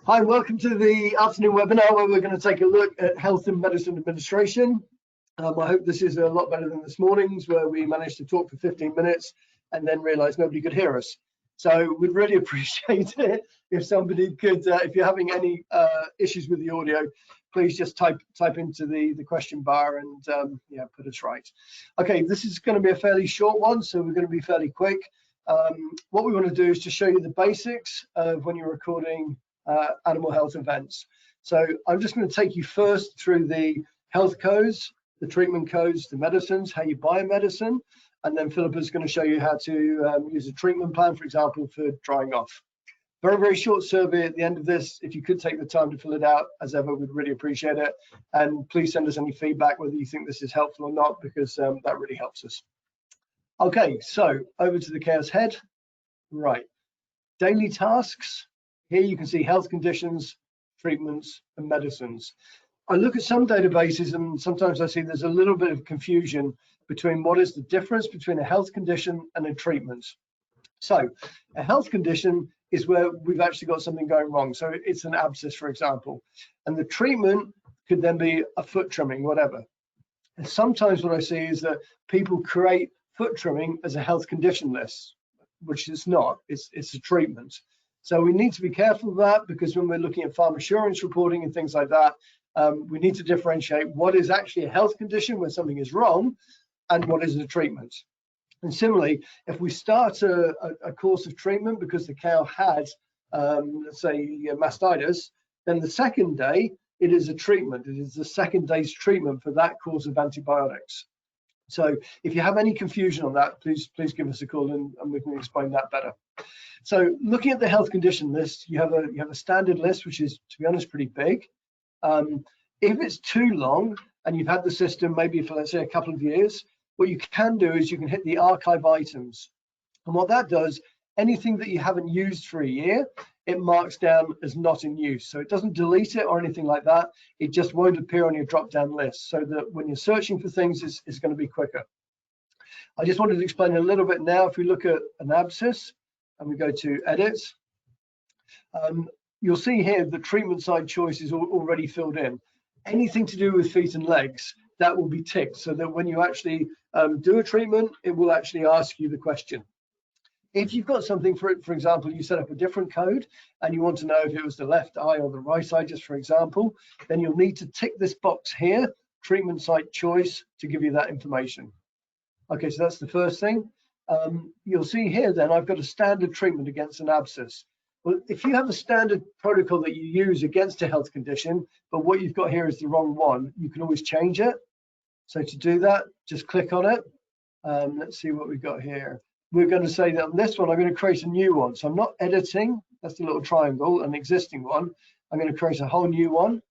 Hi, welcome to the afternoon webinar where we're going to take a look at health and medicine administration. I hope this is a lot better than this morning's where we managed to talk for 15 minutes and then realised nobody could hear us. So we'd really appreciate it if somebody could, if you're having any issues with the audio, please just type into the question bar and yeah, put us right. Okay, this is going to be a fairly short one, so we're going to be fairly quick. What we want to do is to show you the basics of when you're recording animal health events. So I'm just going to take you first through the health codes, the treatment codes, the medicines, how you buy a medicine, and then Philip is going to show you how to use a treatment plan, for example, for drying off. Very, very short survey at the end of this. If you could take the time to fill it out, as ever, we'd really appreciate it. And please send us any feedback, whether you think this is helpful or not, because that really helps us. Okay, so over to the chaos head. Right, daily tasks. Here you can see health conditions, treatments, and medicines. I look at some databases and sometimes I see there's a little bit of confusion between what is the difference between a health condition and a treatment. So a health condition is where we've actually got something going wrong. So it's an abscess, for example, and the treatment could then be a foot trimming, whatever. And sometimes what I see is that people create foot trimming as a health condition list, which it's not, it's a treatment. So we need to be careful of that, because when we're looking at farm assurance reporting and things like that, we need to differentiate what is actually a health condition when something is wrong and what is a treatment. And similarly, if we start a course of treatment because the cow had, let's say, mastitis, then the second day it is a treatment. It is the second day's treatment for that course of antibiotics. So if you have any confusion on that, please give us a call and we can explain that better. So looking at the health condition list, you have a standard list, which is, to be honest, pretty big. If it's too long and you've had the system maybe for, let's say, a couple of years, what you can do is you can hit the archive items. And what that does, anything that you haven't used for a year, it marks down as not in use. So it doesn't delete it or anything like that. It just won't appear on your drop-down list, so that when you're searching for things, it's going to be quicker. I just wanted to explain a little bit now. If we look at an abscess and we go to edit, you'll see here the treatment site choice is already filled in. Anything to do with feet and legs, that will be ticked, so that when you actually do a treatment, it will actually ask you the question. If you've got something, for example, you set up a different code and you want to know if it was the left eye or the right eye, just for example, then you'll need to tick this box here, treatment site choice, to give you that information. Okay, so that's the first thing. You'll see here then I've got a standard treatment against an abscess. Well, if you have a standard protocol that you use against a health condition, but what you've got here is the wrong one, you can always change it. So to do that, just click on it. Let's see what we've got here. We're going to say that on this one, I'm going to create a new one. So I'm not editing, that's the little triangle, an existing one. I'm going to create a whole new one.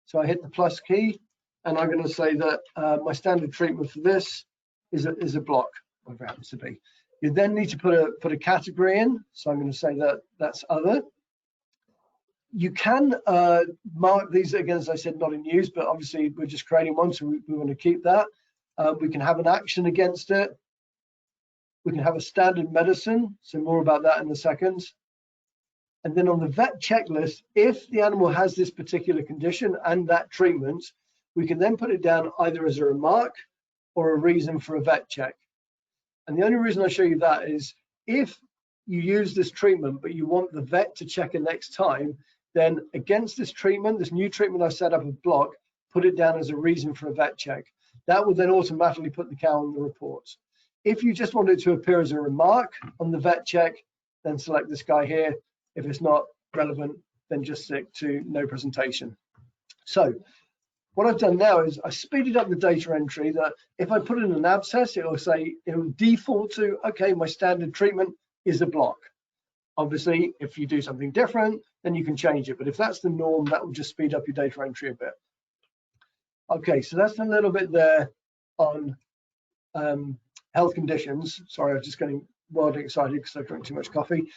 So I hit the plus key, and I'm going to say that my standard treatment for this is a block, whatever it happens to be. You then need to put a category in. So I'm going to say that that's other. You can mark these, again, as I said, not in use, but obviously we're just creating one, so we want to keep that. We can have an action against it. We can have a standard medicine, so more about that in a second. And then on the vet checklist, if the animal has this particular condition and that treatment, we can then put it down either as a remark or a reason for a vet check. And the only reason I show you that is if you use this treatment, but you want the vet to check it next time, then against this treatment, this new treatment I set up a block, put it down as a reason for a vet check. That will then automatically put the cow on the report. If you just want it to appear as a remark on the vet check, then select this guy here. If it's not relevant, then just stick to no presentation. So what I've done now is I speeded up the data entry, that if I put in an abscess, it will say, it will default to, okay, my standard treatment is a block. Obviously, if you do something different, then you can change it. But if that's the norm, that will just speed up your data entry a bit. Okay, so that's a little bit there on health conditions. Sorry, I was just getting wildly excited because I drank too much coffee.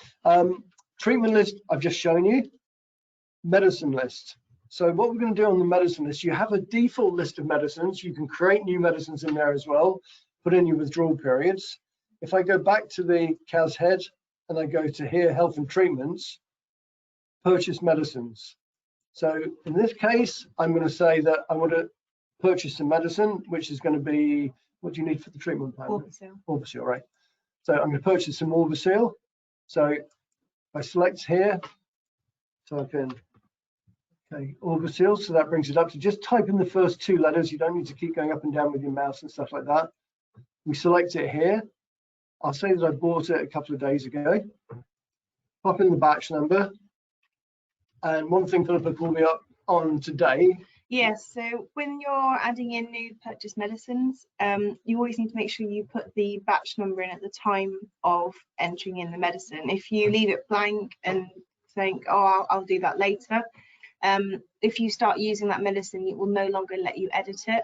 Treatment list, I've just shown you. Medicine list. So what we're going to do on the medicine list, you have a default list of medicines. You can create new medicines in there as well, put in your withdrawal periods. If I go back to the cow's head and I go to here, health and treatments, purchase medicines. So in this case, I'm going to say that I want to purchase some medicine, which is going to be, what do you need for the treatment plan? Orbisil. Orbisil, right. So I'm going to purchase some Orbisil. So I select here, type in, okay, Orbisil. So that brings it up to just type in the first 2 letters. You don't need to keep going up and down with your mouse and stuff like that. We select it here. I'll say that I bought it a couple of days ago. Pop in the batch number. And one thing Philippa called me up on today. Yes, so when you're adding in new purchase medicines, you always need to make sure you put the batch number in at the time of entering in the medicine. If you leave it blank and think, oh, I'll do that later, if you start using that medicine, it will no longer let you edit it.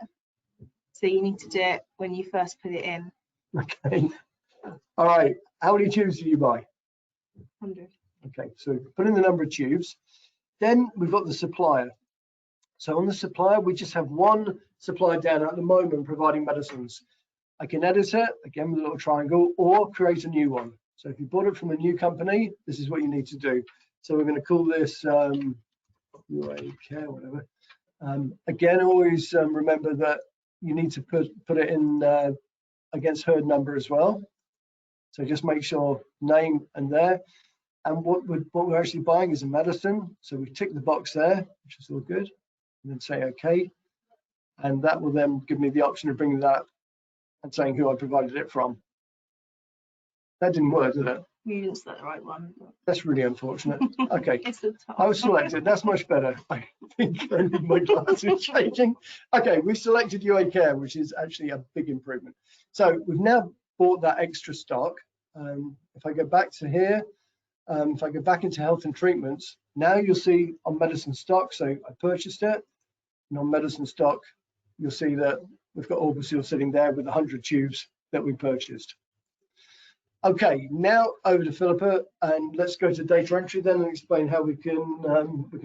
So you need to do it when you first put it in. Okay. All right. How many tubes do you buy? 100. Okay, so put in the number of tubes. Then we've got the supplier. So on the supplier, we just have one supplier down at the moment providing medicines. I can edit it, again with a little triangle, or create a new one. So if you bought it from a new company, this is what you need to do. So we're going to call this UA Care, whatever. Again, always remember that you need to put it in against herd number as well. So just make sure name and there. And what we're actually buying is a medicine. So we tick the box there, which is all good. And then say OK. And that will then give me the option of bringing that and saying who I provided it from. That didn't work, did it? You didn't select the right one. That's really unfortunate. Okay. It's the top. I was selected. That's much better. I think I need my glasses changing. Okay, we selected UA Care, which is actually a big improvement. So we've now bought that extra stock. If I go back to here, if I go back into health and treatments, now you'll see on medicine stock, so I purchased it, and on medicine stock, you'll see that we've got Orbisil sitting there with 100 tubes that we purchased. Okay, now over to Philippa, and let's go to data entry then and explain how we can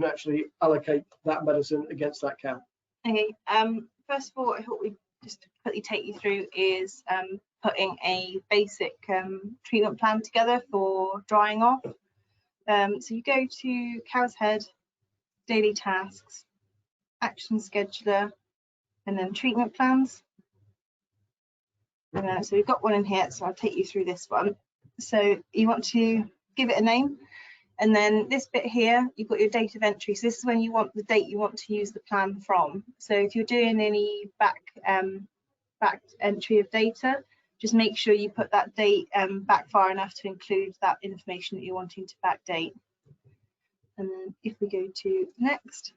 actually allocate that medicine against that count. Okay, first of all, I thought we'd just quickly take you through is putting a basic treatment plan together for drying off. So you go to Cow's Head, daily tasks, action scheduler, and then treatment plans. And so we've got one in here, so I'll take you through this one. So you want to give it a name, and then this bit here, you've got your date of entry. So this is when you want the date you want to use the plan from. So if you're doing any back entry of data, just make sure you put that date back far enough to include that information that you're wanting to backdate. And then if we go to next,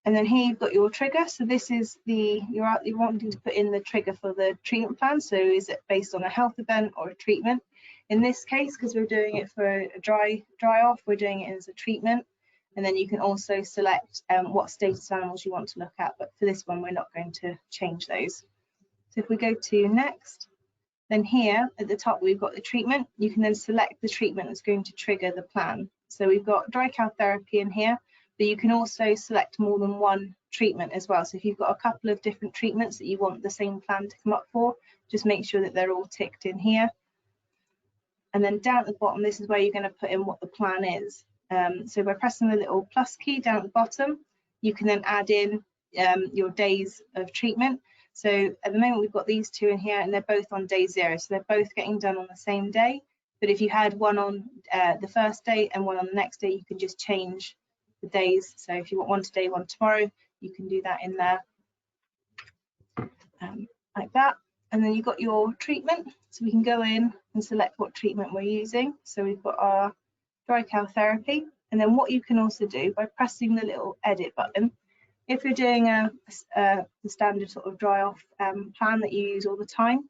and then here you've got your trigger. So this is you're wanting to put in the trigger for the treatment plan. So is it based on a health event or a treatment? In this case, because we're doing it for a dry off, we're doing it as a treatment. And then you can also select what status animals you want to look at. But for this one, we're not going to change those. So if we go to next, then here at the top, we've got the treatment. You can then select the treatment that's going to trigger the plan. So we've got dry cow therapy in here, but you can also select more than one treatment as well. So if you've got a couple of different treatments that you want the same plan to come up for, just make sure that they're all ticked in here. And then down at the bottom, this is where you're going to put in what the plan is. So by pressing the little plus key down at the bottom, you can then add in your days of treatment. So at the moment, we've got these two in here, and they're both on day 0. So they're both getting done on the same day. But if you had one on the first day and one on the next day, you can just change the days. So if you want one today, one tomorrow, you can do that in there like that. And then you've got your treatment. So we can go in and select what treatment we're using. So we've got our dry cow therapy. And then what you can also do by pressing the little edit button, if you're doing the standard sort of dry off plan that you use all the time,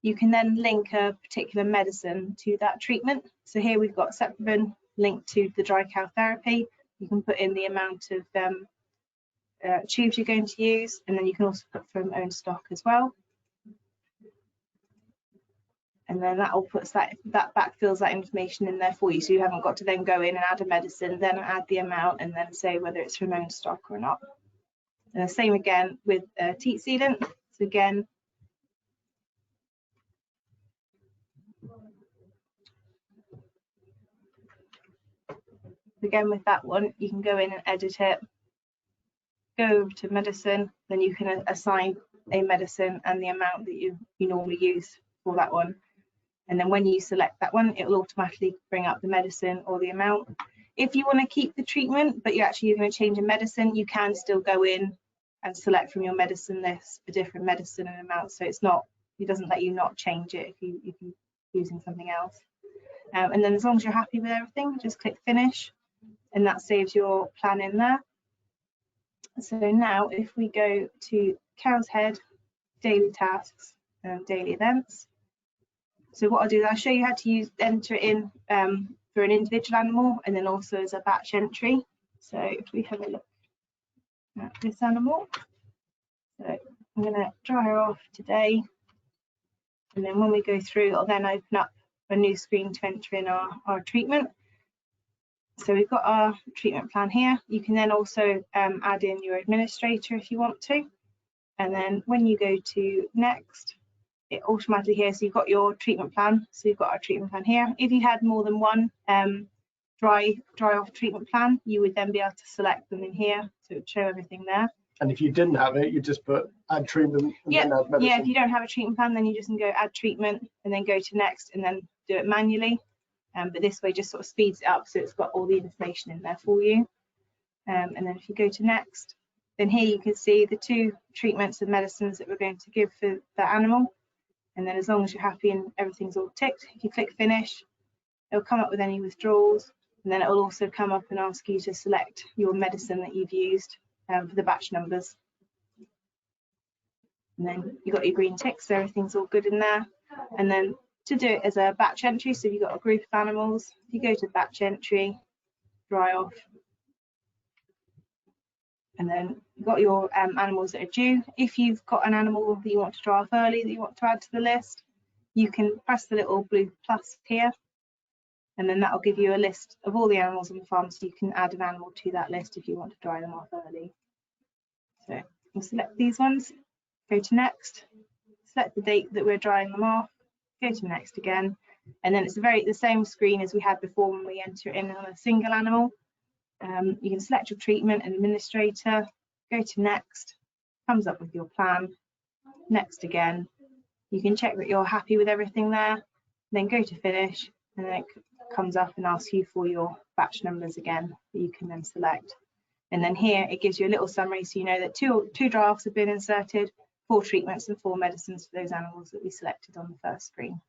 you can then link a particular medicine to that treatment. So here we've got Septrin linked to the dry cow therapy. You can put in the amount of tubes you're going to use, and then you can also put from own stock as well. And then that all puts that backfills that information in there for you, so you haven't got to then go in and add a medicine, then add the amount, and then say whether it's from own stock or not. And the same again with teat sealant. So again, Again, with that one, you can go in and edit it, go over to medicine, then you can assign a medicine and the amount that you normally use for that one. And then when you select that one, it will automatically bring up the medicine or the amount. If you want to keep the treatment, but you're going to change a medicine, you can still go in and select from your medicine list a different medicine and amount. So it's not, it doesn't let you not change it if you're using something else. And then as long as you're happy with everything, just click finish, and that saves your plan in there. So now if we go to Cow's Head, daily tasks and daily events. So what I'll do is I'll show you how to enter it in for an individual animal and then also as a batch entry. So if we have a look at this animal, so I'm going to dry her off today, and then when we go through, I'll then open up a new screen to enter in our treatment. So we've got our treatment plan here. You can then also add in your administrator if you want to. And then when you go to next, it automatically here, so you've got your treatment plan. So you've got our treatment plan here. If you had more than one dry off treatment plan, you would then be able to select them in here. So it would show everything there. And if you didn't have it, you just put add treatment and then add medicine. Yeah, if you don't have a treatment plan, then you just can go add treatment and then go to next and then do it manually. But this way just sort of speeds it up, so it's got all the information in there for you. And then if you go to next, then here you can see the 2 treatments and medicines that we're going to give for that animal. And then as long as you're happy and everything's all ticked, if you click finish, it'll come up with any withdrawals, and then it will also come up and ask you to select your medicine that you've used for the batch numbers. And then you've got your green ticks, so everything's all good in there. And then to do it as a batch entry, so if you've got a group of animals, if you go to batch entry, dry off, and then you've got your animals that are due. If you've got an animal that you want to dry off early that you want to add to the list, you can press the little blue plus here, and then that will give you a list of all the animals on the farm, so you can add an animal to that list if you want to dry them off early. So we'll select these ones, go to next, select the date that we're drying them off, go to next again, and then it's the same screen as we had before when we enter in on a single animal. You can select your treatment and administrator, go to next, comes up with your plan, next again. You can check that you're happy with everything there, then go to finish, and then it comes up and asks you for your batch numbers again that you can then select. And then here it gives you a little summary, so you know that two drafts have been inserted, 4 treatments and 4 medicines for those animals that we selected on the first screen.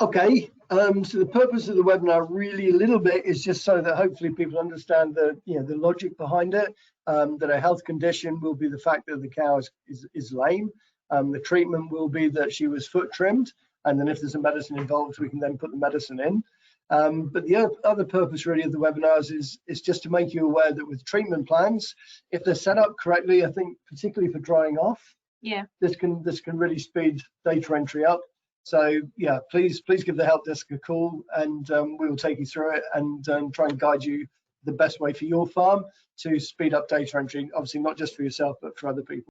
Okay, so the purpose of the webinar really a little bit is just so that hopefully people understand the logic behind it, that a health condition will be the fact that the cow is lame. The treatment will be that she was foot trimmed, and then if there's a medicine involved, we can then put the medicine in. But the other purpose really of the webinars is just to make you aware that with treatment plans, if they're set up correctly, I think particularly for drying off, this can really speed data entry up. So yeah, please give the help desk a call, and we will take you through it and try and guide you the best way for your farm to speed up data entry, obviously not just for yourself but for other people.